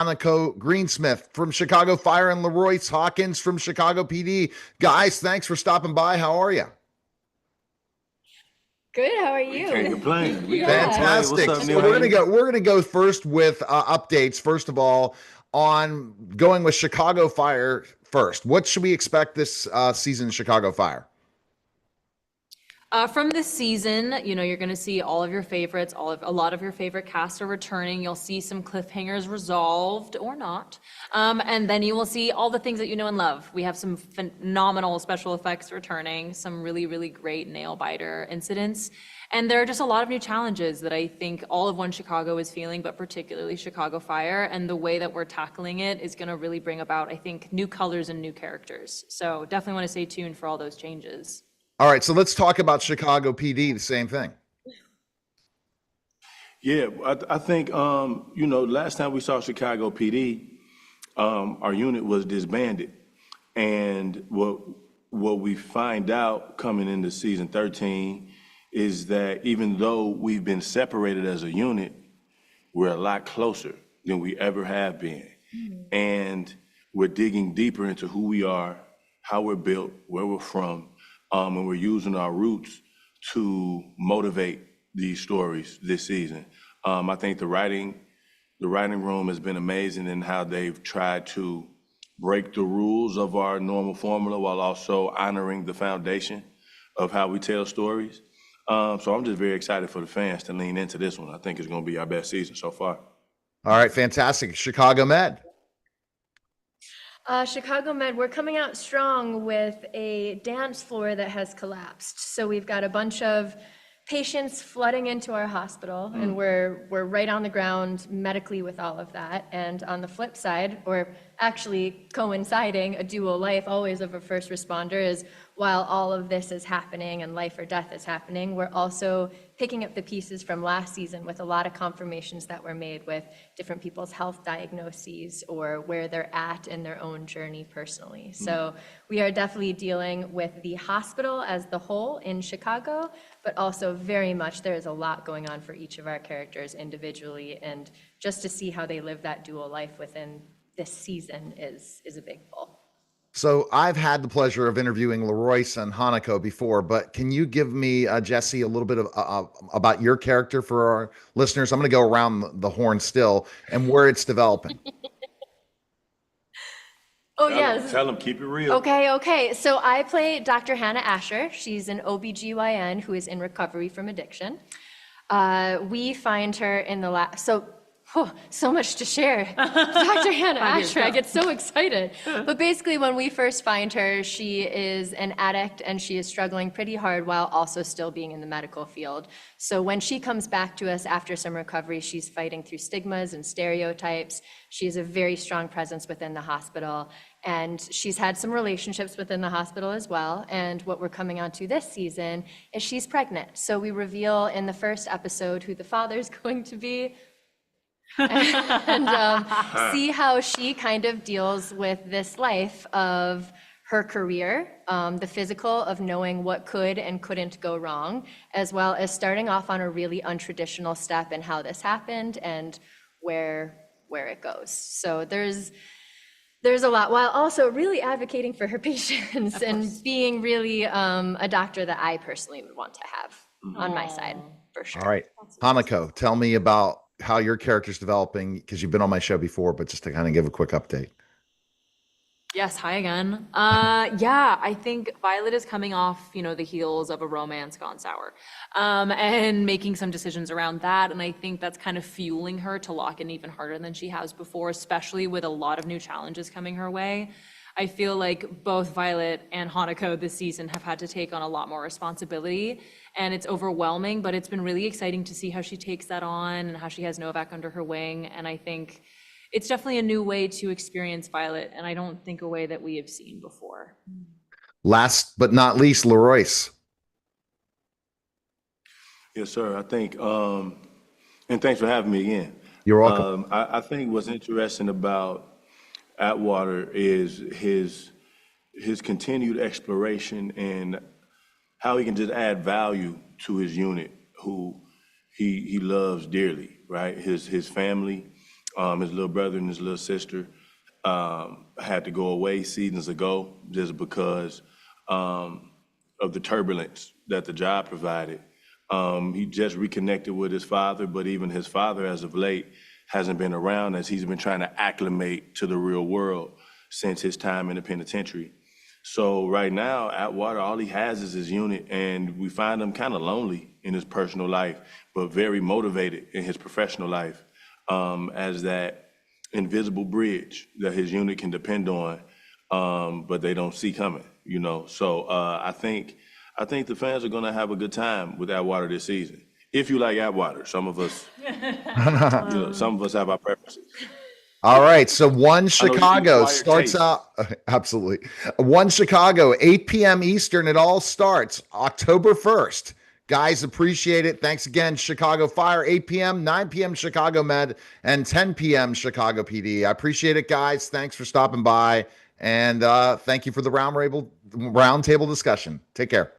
Hanako Greensmith from Chicago Fire and Leroy Hawkins from Chicago PD. Guys, thanks for stopping by. How are you? Good. How are We can't you? complain. We Yeah. can't complain. Fantastic. What's up, So Neil? we're gonna go first with updates. First of all, on going with Chicago Fire first. What should we expect this season in Chicago Fire? From this season, you're going to see all of your favorites, a lot of your favorite casts are returning. You'll see some cliffhangers resolved or not. And then you will see all the things that you know and love. We have some phenomenal special effects returning, some really, really great nail biter incidents. And there are just a lot of new challenges that I think all of One Chicago is feeling, but particularly Chicago Fire. And the way that we're tackling it is going to really bring about, I think, new colors and new characters. So definitely want to stay tuned for all those changes. All right, so let's talk about Chicago PD, the same thing. Yeah, I think, last time we saw Chicago PD, our unit was disbanded. And what we find out coming into season 13 is that even though we've been separated as a unit, we're a lot closer than we ever have been. And we're digging deeper into who we are, how we're built, where we're from, and we're using our roots to motivate these stories this season. I think the writing room has been amazing in how they've tried to break the rules of our normal formula while also honoring the foundation of how we tell stories. So I'm just very excited for the fans to lean into this one. I think it's going to be our best season so far. All right, fantastic. Chicago Med. Chicago Med, we're coming out strong with a dance floor that has collapsed. So we've got a bunch of patients flooding into our hospital, and we're right on the ground medically with all of that. And on the flip side, or actually coinciding, a dual life always of a first responder is while all of this is happening and life or death is happening, we're also picking up the pieces from last season with a lot of confirmations that were made with different people's health diagnoses or where they're at in their own journey personally. So we are definitely dealing with the hospital as the whole in Chicago, but also very much there is a lot going on for each of our characters individually, and just to see how they live that dual life within this season is a big pull. So I've had the pleasure of interviewing Leroy and Hanako before, but can you give me, Jesse, a little bit of about your character for our listeners? I'm going to go around the horn still and where it's developing. Yes. Tell them, keep it real. Okay. So I play Dr. Hannah Asher. She's an OBGYN who is in recovery from addiction. We find her in the so much to share. Dr. Hannah Asher, I get so excited. But basically, when we first find her, she is an addict and she is struggling pretty hard while also still being in the medical field. So when she comes back to us after some recovery, she's fighting through stigmas and stereotypes. She has a very strong presence within the hospital, and she's had some relationships within the hospital as well. And what we're coming on to this season is she's pregnant. So we reveal in the first episode who the father's going to be. And see how she kind of deals with this life of her career, the physical of knowing what could and couldn't go wrong, as well as starting off on a really untraditional step in how this happened and where it goes. So there's a lot, while also really advocating for her patients and being really a doctor that I personally would want to have on my side, for sure. All right, Hanako, tell me about how your character's developing, because you've been on my show before, but just to kind of give a quick update. Yes, hi again. I think Violet is coming off, the heels of a romance gone sour, and making some decisions around that. And I think that's kind of fueling her to lock in even harder than she has before, especially with a lot of new challenges coming her way. I feel like both Violet and Hanako this season have had to take on a lot more responsibility, and it's overwhelming, but it's been really exciting to see how she takes that on and how she has Novak under her wing. And I think it's definitely a new way to experience Violet, and I don't think a way that we have seen before. Last but not least, Leroyce. Yes, sir. I think, and thanks for having me again. You're welcome. I think what's interesting about Atwater is his continued exploration and how he can just add value to his unit, who he loves dearly, right? His family, His little brother and his little sister had to go away seasons ago just because of the turbulence that the job provided. He just reconnected with his father, but even his father, as of late, hasn't been around as he's been trying to acclimate to the real world since his time in the penitentiary. So right now, Atwater, all he has is his unit, and we find him kind of lonely in his personal life, but very motivated in his professional life, as that invisible bridge that his unit can depend on, but they don't see coming, you know. So I think the fans are going to have a good time with Atwater this season. If you like Atwater, some of us, some of us have our preferences. All right. So One I know you Chicago acquired starts taste. out. Absolutely. One Chicago, 8 p.m. Eastern. It all starts October 1st. Guys, appreciate it. Thanks again, Chicago Fire, 8 p.m., 9 p.m. Chicago Med, and 10 p.m. Chicago PD. I appreciate it, guys. Thanks for stopping by. And thank you for the round table discussion. Take care.